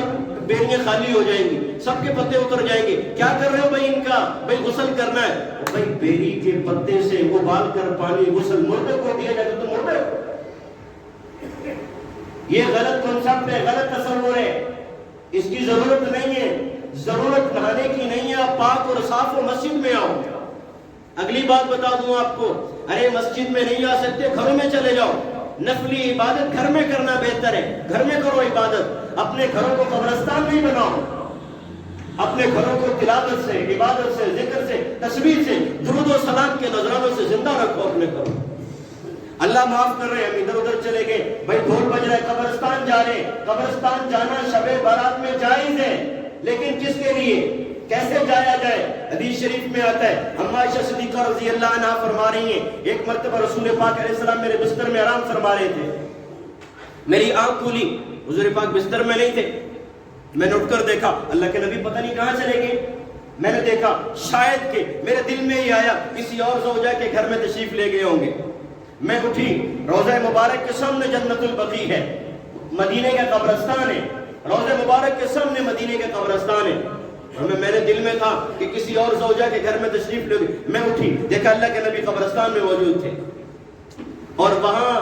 بیریاں خالی ہو جائیں گی، سب کے پتے اتر جائیں گے، کیا کر رہے ہو بھائی؟ ان کا بھائی غسل کرنا ہے، بھائی بیری کے پتے سے ابال کر پانی غسل مردے کو دیا جائے تو مردے کو، یہ غلط کنسپٹ ہے، غلط تصور ہے، اس کی ضرورت نہیں ہے، ضرورت نہانے کی نہیں ہے، آپ پاک اور صاف و مسجد میں آؤ، اگلی بات بتا دوں آپ کو، ارے مسجد میں نہیں آ سکتے، گھروں میں چلے جاؤ، نفلی عبادت گھر میں کرنا بہتر ہے، گھر میں کرو عبادت، اپنے گھروں کو قبرستان نہیں بناؤ، اپنے گھروں کو تلاوت سے، عبادت سے، ذکر سے، تسبیح سے، درود و سلام کے نذرانوں سے زندہ رکھو اپنے گھروں۔ اللہ معاف کر رہے ہیں، ہم ادھر ادھر چلے گئے، بھائی ڈھول بج رہا ہے، قبرستان جا رہے ہیں، قبرستان جانا شب بارات میں جائز ہے، لیکن کس کے لیے، کیسے جایا جائے؟ حدیث شریف میں آتا ہے، اما عائشہ صدیقہ رضی اللہ عنہا فرما رہی ہیں، ایک مرتبہ رسول پاک علیہ السلام میرے بستر میں آرام فرما رہے تھے، میری آنکھ کھلی، حضور پاک بستر میں نہیں تھے، میں نے اٹھ کر دیکھا، اللہ کے نبی پتہ نہیں کہاں چلے گئے، میں نے دیکھا شاید کہ میرے دل میں ہی آیا کسی اور زوجہ کے گھر میں تشریف لے گئے ہوں گے، میں اٹھی، روضہ مبارک کے سامنے جنت البقیع ہے، مدینے کا قبرستان ہے، روضہ مبارک کے سامنے مدینے کا قبرستان ہے، اور میں نے دل میں تھا کہ کسی اور زوجہ کے گھر میں تشریف لے گئے، میں اٹھی، دیکھا اللہ کے نبی قبرستان میں موجود تھے، اور وہاں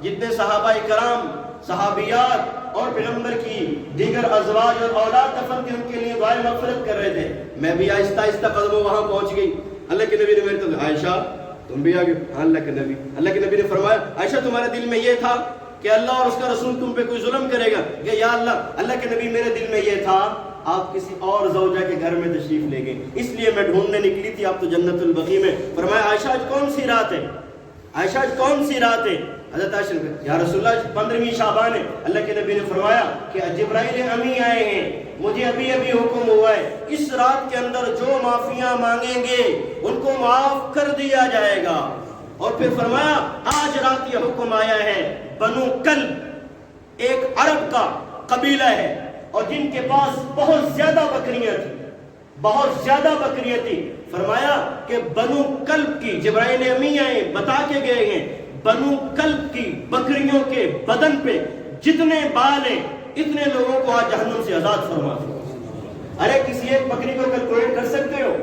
جتنے صحابہ کرام، صحابیات اور پیغمبر کی دیگر ازواج اور اولاد دفن تھے، ان کے لیے دعائیں مغفرت کر رہے تھے، میں بھی آہستہ آہستہ قدموں وہاں پہنچ گئی، اللہ کے نبی نے میرے تو عائشہ تم بھی آگے، اللہ کے نبی نے فرمایا عائشہ تمہارے دل میں یہ تھا کہ اللہ اور اس کا رسول تم پہ کوئی ظلم کرے گا کہ یا اللہ کے نبی میرے دل میں یہ تھا آپ کسی اور زوجہ کے گھر میں تشریف لے گئے، اس لیے میں ڈھونڈنے نکلی تھی، آپ تو جنت البقیع میں۔ فرمایا عائشہ آج کون سی رات ہے، عائشہ آج کون سی رات ہے؟ حضرت عائشہ نے کہا یا رسول اللہ 15ویں شعبان ہے، اللہ کے نبی نے فرمایا کہ جبرائیل امی آئے ہیں، مجھے ابھی ابھی حکم ہوا ہے اس رات کے اندر جو معافیاں مانگیں گے ان کو معاف کر دیا جائے گا، اور پھر فرمایا آج رات یہ حکم آیا ہے، بنو کلب ایک عرب کا قبیلہ ہے اور جن کے پاس بہت زیادہ بکریاں تھیں، فرمایا کہ بنو کلب کی، جبرائیل امی آئے بتا کے گئے ہیں، بنو کلب کی بکریوں کے بدن پہ جتنے بال ہیں اتنے لوگوں کو آج جہنم سے آزاد فرما دو۔ ارے کسی ایک بکری کو کیلکولیٹ کر سکتے ہو؟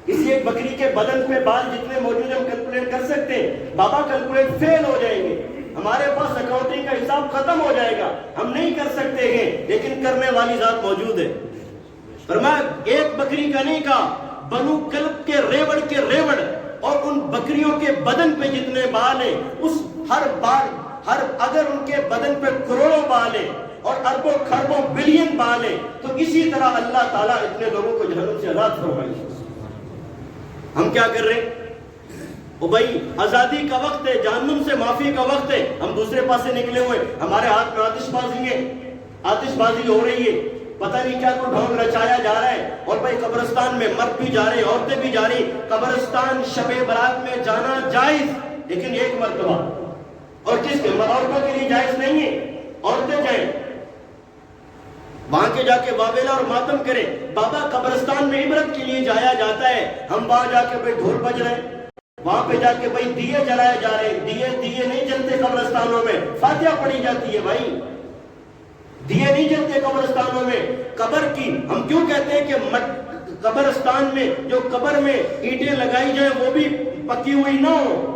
کسی ایک بکری کے بدن پہ بال جتنے موجود ہیں ہم کیلکولیٹ کر سکتے ہیں؟ بابا کیلکولیٹ فیل ہو جائیں گے، ہمارے پاس اکاؤنٹنگ کا حساب ختم ہو جائے گا، ہم نہیں کر سکتے ہیں، لیکن کرنے والی ذات موجود ہے۔ فرمایا ایک بکری کا نہیں کہا، بنو کلب کے ریوڑ اور ان بکریوں کے بدن پہ جتنے بال ہیں، اس اگر ان کے بدن پہ کروڑوں بال ہیں اور اربوں کھربوں بلین بال ہیں تو اسی طرح اللہ تعالیٰ اتنے لوگوں کو جہنم سے آزاد فرمائے۔ ہم کیا کر رہے ہیں؟ او بھائی آزادی کا وقت ہے، جہنم سے معافی کا وقت ہے، ہم دوسرے پاسے نکلے ہوئے، ہمارے ہاتھ میں آتش بازی ہو رہی ہے، پتہ نہیں کیا کو ڈھونگ رچایا جا رہا ہے، اور بھائی قبرستان میں مرد بھی جا رہے ہیں، عورتیں بھی جا رہی، قبرستان شب برات میں جانا جائز، لیکن ایک مرتبہ، اور کس کے عورتوں کے لیے جائز نہیں ہے، عورتیں جائیں وہاں کے جا کے واویلا اور ماتم کریں، بابا قبرستان میں عبرت کے لیے جایا جاتا ہے، ہم وہاں جا کے بھائی ڈھول بج رہے ہیں، وہاں پہ جا کے بھائی دیے جلائے جا رہے ہیں، دیے نہیں جلتے قبرستانوں میں، فاتحہ پڑھی جاتی ہے بھائی، دیے نہیں جلتے قبرستانوں میں، قبر کی ہم کیوں کہتے ہیں کہ قبرستان میں جو قبر میں اینٹیں لگائی جائیں وہ بھی پکی ہوئی نہ ہو،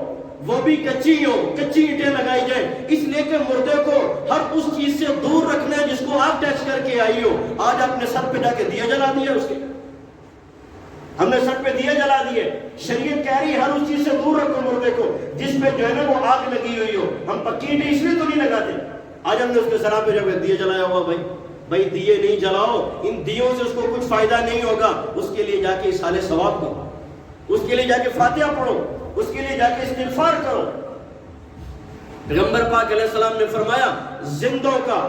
وہ بھی کچی اینٹیں لگائی جائیں، اس لیے کہ مردے کو ہر اس چیز سے دور رکھنا ہے جس کو آپ ٹچ کر کے آئی ہو۔ آج آپ نے سر پہ جا کے دیے جلا دیا، اس کے ہم نے سر پہ دیے جلا دیے، شریعت کہہ رہی ہے ہر اس چیز سے دور رکھو مردے کو جس پہ جو ہے نا وہ آگ لگی ہوئی ہو، ہم پکی اینٹیں اس لیے تو نہیں لگاتے، آج ہم نے اس کے سرا پہ جب دیے جلایا ہوا، بھائی دیے نہیں جلاؤ، ان دیوں سے اس کو کچھ فائدہ نہیں ہوگا، اس کے لیے جا کے اصحال ثواب کرو، اس کے لیے جا کے فاتحہ پڑھو، اس کے لیے جا کے استغفار کرو۔ پیغمبر پاک علیہ السلام نے فرمایا زندوں کا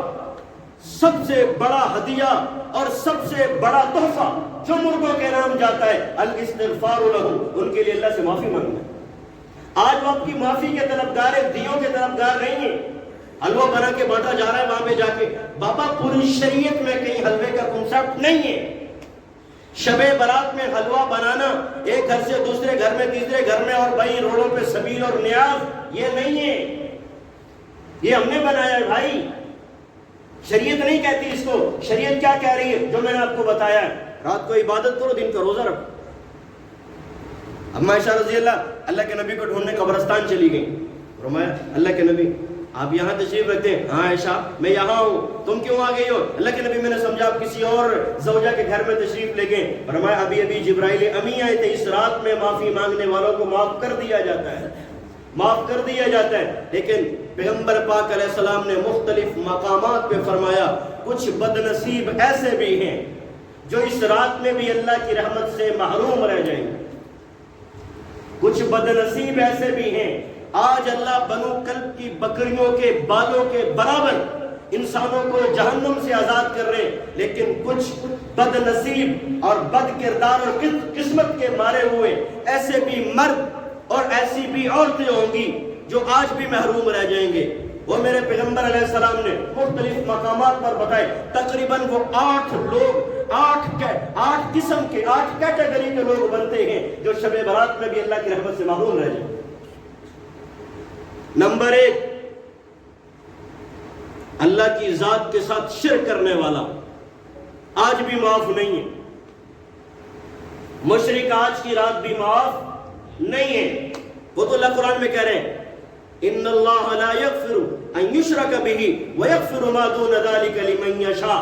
سب سے بڑا ہدیہ اور سب سے بڑا تحفہ جو مردوں کے نام جاتا ہے الاستغفار لہو، ان کے لیے اللہ سے معافی مانگنا۔ آج وہ آپ کی معافی کے طلبگار ہیں، دیوں کے طلبگار نہیں ہیں، حلوہ بنا کے بانٹا جا رہا ہے وہاں پہ جا کے، بابا پوری شریعت میں کہیں حلوے کا کنسپٹ نہیں ہے، شب برات میں حلوہ بنانا ایک گھر سے دوسرے گھر میں تیسرے گھر میں اور بھائی روڈوں پہ سبیل اور نیاز، یہ نہیں ہے، یہ ہم نے بنایا ہے بھائی، شریعت نہیں کہتی اس کو۔ شریعت کیا کہہ رہی ہے؟ جو میں نے آپ کو بتایا ہے، رات کو عبادت کرو، دن کا روزہ رکھو۔ اما عائشہ رضی اللہ کے نبی کو ڈھونڈنے قبرستان چلی گئی، فرمایا اللہ کے نبی آپ یہاں تشریف رکھتے ہیں؟ ہاں عائشہ میں یہاں ہوں، تم کیوں آ گئی ہو؟ اللہ کے نبی میں نے سمجھا آپ کسی اور زوجہ کے گھر میں تشریف لے گئے۔ فرمایا ابھی جبرائیل امی آئے تھے، اس رات میں معافی مانگنے والوں کو معاف کر دیا جاتا ہے، معاف کر دیا جاتا ہے۔ لیکن پیغمبر پاک علیہ السلام نے مختلف مقامات پہ فرمایا کچھ بد نصیب ایسے بھی ہیں جو اس رات میں بھی اللہ کی رحمت سے محروم رہ جائیں گے، کچھ بد نصیب ایسے بھی ہیں آج اللہ بنو کلب کی بکریوں کے بالوں کے برابر انسانوں کو جہنم سے آزاد کر رہے ہیں، لیکن کچھ بد نصیب اور بد کردار اور قسمت کے مارے ہوئے ایسے بھی مرد اور ایسی بھی عورتیں ہوں گی جو آج بھی محروم رہ جائیں گے۔ وہ میرے پیغمبر علیہ السلام نے مختلف مقامات پر بتائے، تقریباً وہ 8 لوگ 8 قسم کے 8 کیٹیگری کے لوگ بنتے ہیں جو شب برات میں بھی اللہ کی رحمت سے محروم رہ جائیں۔ نمبر 1، اللہ کی ذات کے ساتھ شرک کرنے والا آج بھی معاف نہیں ہے، مشرک آج کی رات بھی معاف نہیں ہے۔ وہ تو اللہ قرآن میں کہہ رہے ہیں ان اللہ لا یغفر ان یشرک بہ ویغفر ما دون ذلک لمن یشاء۔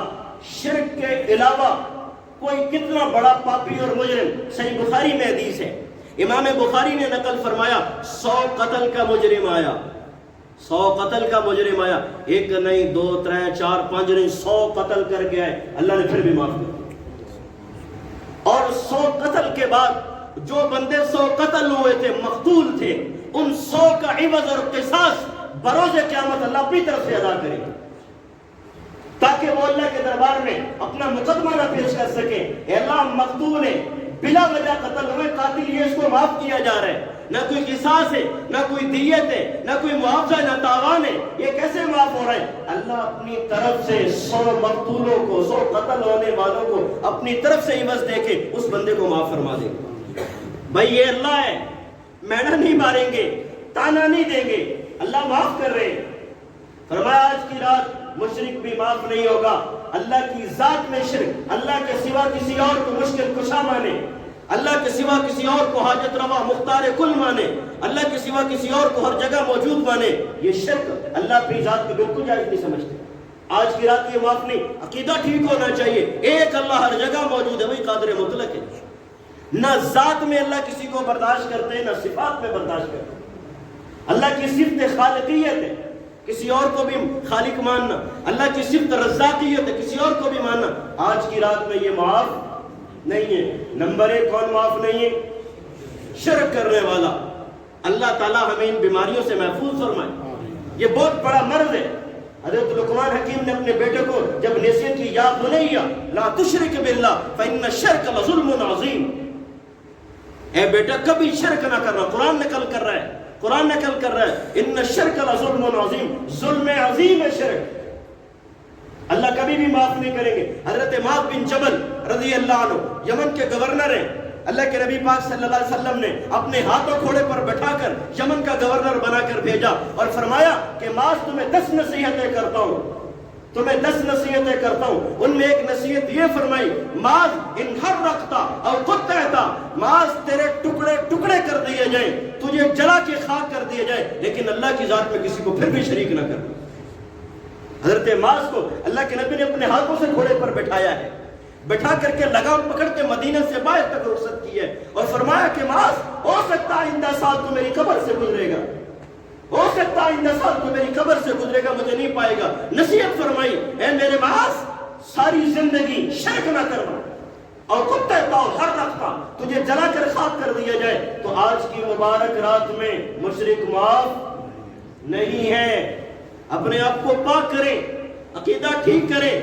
شرک کے علاوہ کوئی کتنا بڑا پاپی اور مجرم، صحیح بخاری میں حدیث ہے، امام بخاری نے نقل فرمایا 100 قتل کا مجرم آیا، 100 قتل کا مجرم آیا، 1 نہیں 2 3 4 5 نہیں 100 قتل کر کے آئے، اللہ نے پھر بھی معاف کر دیا۔ اور 100 قتل کے بعد جو بندے 100 قتل ہوئے تھے، مقتول تھے، ان 100 کا عوض اور قصاص بروز قیامت اللہ اپنی طرف سے ادا کرے گا، تاکہ وہ اللہ کے دربار میں اپنا مقدمہ نہ پیش کر سکے۔ اے اللہ مقتول ہے، بلا وجہ قتل ہوئے، قاتل یہ اس کو معاف کیا جا رہا ہے، نہ کوئی قصاص ہے، نہ کوئی دیت ہے، نہ کوئی معاوضہ، نہ تاوان ہے، یہ کیسے معاف ہو رہا ہے؟ اللہ اپنی طرف سے 100 مقتولوں کو، 100 قتل ہونے والوں کو اپنی طرف سے عوض دے کے اس بندے کو معاف فرما دے گا۔ بھائی یہ اللہ ہے، مینا نہیں ماریں گے، تانا نہیں دیں گے، اللہ معاف کر رہے ہیں۔ فرمایا آج کی رات مشرک بھی معاف نہیں ہوگا۔ اللہ کی ذات میں شرک، اللہ کے سوا کسی اور کو مشکل کشا مانے، اللہ کے سوا کسی اور کو حاجت روا مختار کل مانے، اللہ کے سوا کسی اور کو ہر جگہ موجود مانے، یہ شرک اللہ کی ذات کو بالکل جائز نہیں سمجھتے۔ آج کی رات یہ معاف نہیں، عقیدہ ٹھیک ہونا چاہیے، ایک اللہ ہر جگہ موجود ہے، وہی قادر مطلق ہے۔ نہ ذات میں اللہ کسی کو برداشت کرتے ہیں، نہ صفات میں برداشت کرتے ہیں۔ اللہ کی صفت خالقیت ہے، کسی اور کو بھی خالق ماننا، اللہ کی صفت رزاقیت ہے، کسی اور کو بھی ماننا، آج کی رات میں یہ معاف نہیں ہے۔ نمبر 1 کون معاف نہیں ہے؟ شرک کرنے والا۔ اللہ تعالیٰ ہمیں ان بیماریوں سے محفوظ فرمائے، یہ بہت بڑا مرض ہے۔ حضرت لقمان حکیم نے اپنے بیٹے کو جب نصیحت کی، یا بنی لا تشرک باللہ فإن الشرک لظلم عظیم، اے بیٹا کبھی شرک نہ کرنا۔ قرآن نقل کر رہا ہے، قرآن نقل کر رہا ہے ان الشرک لظلم عظیم، ظلم عظیم ہے شرک، اللہ کبھی بھی معاف نہیں کریں گے۔ حضرت معاذ بن جبل رضی اللہ عنہ یمن کے گورنر ہیں، اللہ کے نبی پاک صلی اللہ علیہ وسلم نے اپنے ہاتھوں گھوڑے پر بٹھا کر یمن کا گورنر بنا کر بھیجا اور فرمایا کہ معاذ تمہیں 10 نصیحتیں کرتا ہوں، تمہیں 10 نصیحتیں کرتا ہوں۔ ان میں ایک نصیحت یہ فرمائی، معاذ ان حرقتا او قطعتا، معاذ تیرے ٹکڑے ٹکڑے کر دیے جائیں، تجھے جلا کے خاک کر دیے جائیں، لیکن اللہ کی ذات میں کسی کو پھر بھی شریک نہ کرنا۔ حضرت معاذ کو اللہ کے نبی نے اپنے ہاتھوں سے گھوڑے پر بٹھایا ہے، بٹھا کر کے لگام پکڑ کے مدینہ سے باہر تک رخصت کی ہے اور فرمایا کہ معاذ ہو سکتا ہے آئندہ سال تو میری قبر سے گزرے گا، ہو سکتا ہے آئندہ سال تو میری قبر سے گزرے گا، مجھے نہیں پائے گا۔ نصیحت فرمائی، اے میرے معاذ ساری زندگی شرک نہ کرنا، اور کتے پاؤ ہر رکھتا تجھے جلا کر خاک کر دیا جائے۔ تو آج کی مبارک رات میں مشرک معاف نہیں ہے۔ اپنے آپ کو پاک کریں، عقیدہ ٹھیک کریں،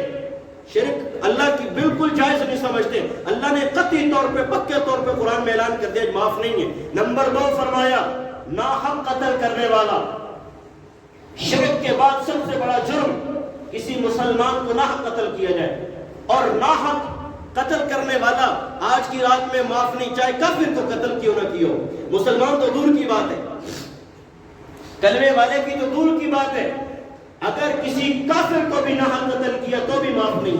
شرک اللہ کی بالکل جائز نہیں سمجھتے۔ اللہ نے قطعی طور پہ پکے طور پہ قرآن میں اعلان کر دیا معاف نہیں ہے۔ نمبر 2 فرمایا ناحق قتل کرنے والا۔ شرک کے بعد سب سے بڑا جرم کسی مسلمان کو ناحق قتل کیا جائے، اور ناحق قتل کرنے والا آج کی رات میں معاف نہیں، چاہے کافر کو قتل کیوں نہ کیو، مسلمان تو دور کی بات ہے، کلمے والے کی تو دور کی بات ہے، اگر کسی کافر کو بھی ناحق قتل کیا تو بھی معاف نہیں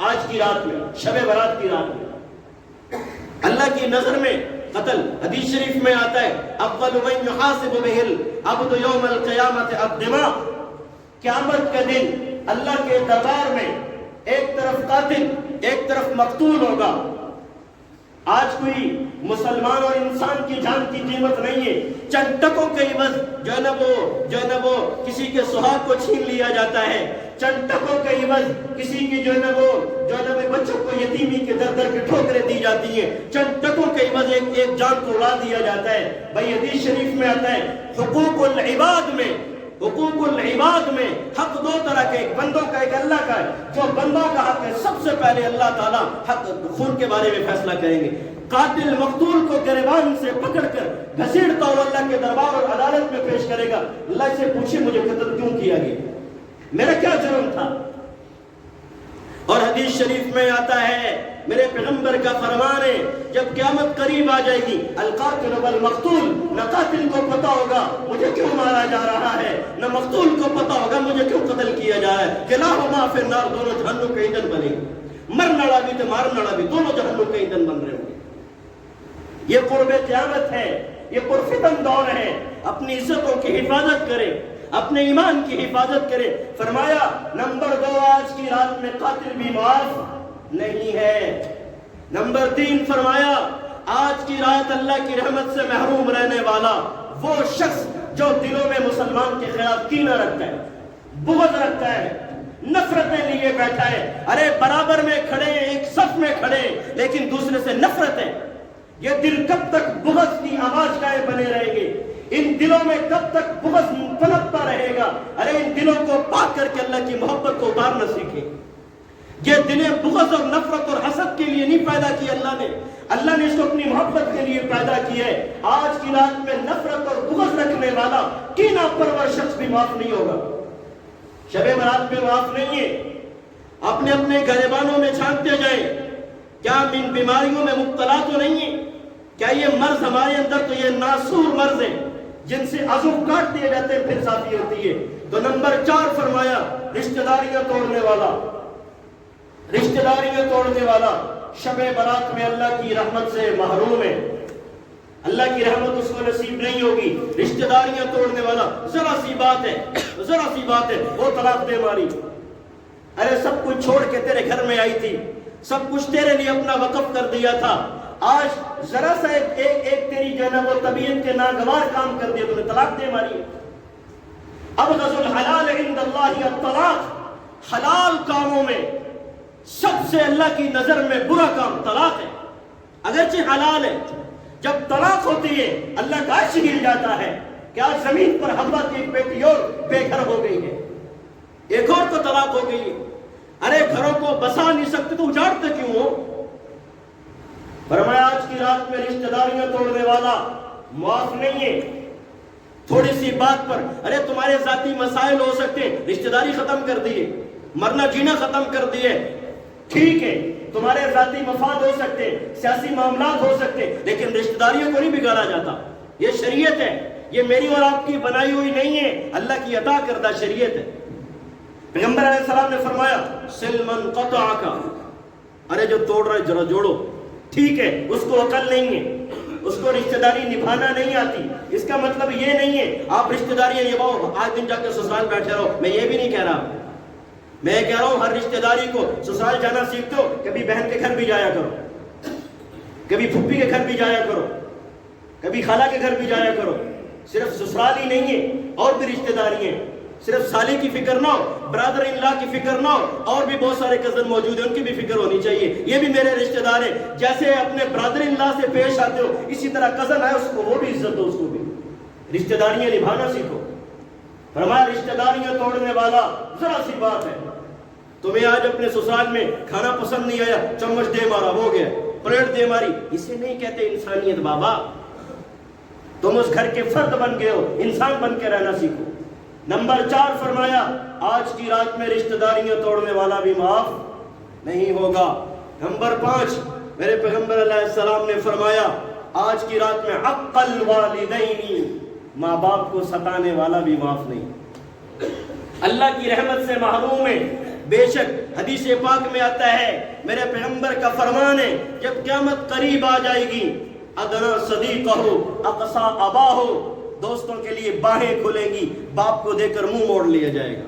آج کی رات میں، شب برات کی رات میں۔ اللہ کی نظر میں قتل حدیث شریف میں آتا ہے اول من یحاسب بہ العبد یوم القیامت الدماء، قیامت کے دن اللہ کے دربار میں ایک طرف قاتل ایک طرف مقتول ہوگا. آج کوئی مسلمان اور انسان کی جان کی قیمت نہیں ہے. چند ٹکوں کے عوض جو ہے نا وہ کسی کے سہاگ کو چھین لیا جاتا ہے. چند ٹکوں کے عوض کسی کی جو ہے نا وہ بچوں کو یتیمی کے در در کے ٹھوکریں دی جاتی ہیں. چند ٹکوں کے عوض ایک جان کو اڑا دیا جاتا ہے. بھائی حدیث شریف میں آتا ہے حقوق العباد میں حق دو طرح کے، ایک بندوں کا ایک اللہ کا ہے. جو بندوں کا حق ہے سب سے پہلے اللہ تعالیٰ حق خون کے بارے میں فیصلہ کریں گے. قاتل مقتول کو گریبان سے پکڑ کر گھسیٹتا ہوا اللہ کے دربار اور عدالت میں پیش کرے گا. اللہ سے پوچھے مجھے قتل کیوں کیا گیا، میرا کیا جرم تھا؟ اور حدیث شریف میں آتا ہے میرے پیغمبر کا فرمان ہے جب قیامت قریب آ جائے گی القاتل والمقتول، نہ قاتل کو پتا ہوگا مجھے کیوں مارا جا رہا ہے، نہ مقتول کو پتا ہوگا مجھے کیوں قتل کیا جا رہا ہے. کلاہما فی النار، دونوں جہنم کا ایندھن بنے گے. مر نڑا بھی تو مار نڑا بھی دونوں جہنم کا ایندھن بن رہے ہوں گے. یہ قرب قیامت ہے، یہ پرفتن دور ہے. اپنی عزتوں کی حفاظت کرے، اپنے ایمان کی حفاظت کرے. فرمایا نمبر 2 آج کی رات میں قاتل بھی معاف نہیں ہے. نمبر 3 فرمایا آج کی رات اللہ کی رحمت سے محروم رہنے والا وہ شخص جو دلوں میں مسلمان کے خلاف کینہ رکھتا ہے، بغض رکھتا ہے، نفرتیں لیے بیٹھا ہے. ارے برابر میں کھڑے ہیں، ایک صف میں کھڑے ہیں، لیکن دوسرے سے نفرت ہے. یہ دل کب تک بغض کی آواز گائے بنے رہیں گے؟ ان دلوں میں کب تک بغض پنپتا رہے گا؟ ارے ان دلوں کو پاک کر کے اللہ کی محبت کو اتارنا سیکھیں. یہ دلیں بغض اور نفرت اور حسد کے لیے نہیں پیدا کی اللہ نے اس کو اپنی محبت کے لیے پیدا کی ہے. آج کی رات میں نفرت اور بغض رکھنے والا کینہ پرور شخص بھی معاف نہیں ہوگا. شب برات میں معاف نہیں ہے. اپنے اپنے گریبانوں میں جھانکتے جائیں، کیا ہم ان بیماریوں میں مبتلا تو نہیں ہیں؟ کیا یہ مرض ہمارے اندر تو یہ ناسور مرض ہے جن سے عضو کاٹ دیے جاتے ہیں پھر صافی ہوتی ہے. تو نمبر 4 فرمایا رشتہ داریاں توڑنے والا شب برات میں اللہ کی رحمت سے محروم ہے. اللہ کی رحمت اس کو نصیب نہیں ہوگی. رشتہ داریاں توڑنے والا ذرا سی بات ہے وہ طلاق دے ماری. ارے سب کچھ چھوڑ کے تیرے گھر میں آئی تھی، سب کچھ تیرے لیے اپنا وقف کر دیا تھا، آج ذرا سا ایک تیری جو ہے نا وہ طبیعت کے ناگوار کام کر دیا، تو نے طلاق دے ماری. ابغض الحلال عند اللہ الطلاق، حلال کاموں میں سب سے اللہ کی نظر میں برا کام طلاق ہے. اگرچہ حلال ہے، جب طلاق ہوتی ہے اللہ کا عرش ہل جاتا ہے کہ آج زمین پر حوا کی ایک بیٹی اور بے گھر ہو گئی ہے، ایک اور کو طلاق ہو گئی. ارے گھروں کو بسا نہیں سکتے تو اجاڑتے کیوں ہو؟ فرمایا آج کی رات میں رشتہ داریاں توڑنے والا معاف نہیں ہے. تھوڑی سی بات پر ارے تمہارے ذاتی مسائل ہو سکتے ہیں، رشتہ داری ختم کر دیے، مرنا جینا ختم کر دیے، ٹھیک ہے تمہارے ذاتی مفاد ہو سکتے، سیاسی معاملات ہو سکتے، لیکن رشتہ داریوں کو نہیں بگاڑا جاتا. یہ شریعت ہے، یہ میری اور آپ کی بنائی ہوئی نہیں ہے، اللہ کی عطا کردہ شریعت ہے. پیغمبر علیہ السلام نے فرمایا سل من قطعک، ارے جو توڑ رہے ذرا جوڑو. ٹھیک ہے اس کو عقل نہیں ہے، اس کو رشتہ داری نبھانا نہیں آتی. اس کا مطلب یہ نہیں ہے آپ رشتہ داریاں نبھاؤ آج دن جا کے سسرال بیٹھے رہو. میں یہ بھی نہیں کہہ رہا، میں کہہ رہا ہوں ہر رشتہ داری کو سسرال جانا سیکھتے ہو، کبھی بہن کے گھر بھی جایا کرو، کبھی پھپھی کے گھر بھی جایا کرو، کبھی خالہ کے گھر بھی جایا کرو. صرف سسرال ہی نہیں ہے، اور بھی رشتہ داری ہیں. صرف سالی کی فکر نہ ہو، برادر ان لا کی فکر نہ ہو، اور بھی بہت سارے کزن موجود ہیں ان کی بھی فکر ہونی چاہیے. یہ بھی میرے رشتہ دار ہیں، جیسے اپنے برادر ان لا سے پیش آتے ہو اسی طرح کزن ہے اس کو وہ بھی عزت دو، اس کو بھی رشتہ داریاں نبھانا سیکھو. فرمایا رشتہ داریاں توڑنے والا ذرا سی بات ہے. تمہیں آج اپنے سسرال میں کھانا پسند نہیں آیا، چمچ دے مارا ہو گیا، پلیٹ دے ماری، اسے نہیں کہتے انسانیت بابا. تم اس گھر کے فرد بن گئے ہو، انسان بن کے رہنا سیکھو. نمبر 4 فرمایا آج کی رات میں رشتہ داریاں توڑنے والا بھی معاف نہیں ہوگا. نمبر 5 میرے پیغمبر علیہ السلام نے فرمایا آج کی رات میں حق الوالدین، ماں باپ کو ستانے والا بھی معاف نہیں. اللہ کی رحمت سے محروم ہے. بے شک حدیث پاک میں آتا ہے میرے پیغمبر کا فرمان ہے جب قیامت قریب آ جائے گی ادنا صدیقہ اقصا اباہ، دوستوں کے لیے باہیں کھلیں گی، باپ کو دے کر منہ موڑ لیا جائے گا.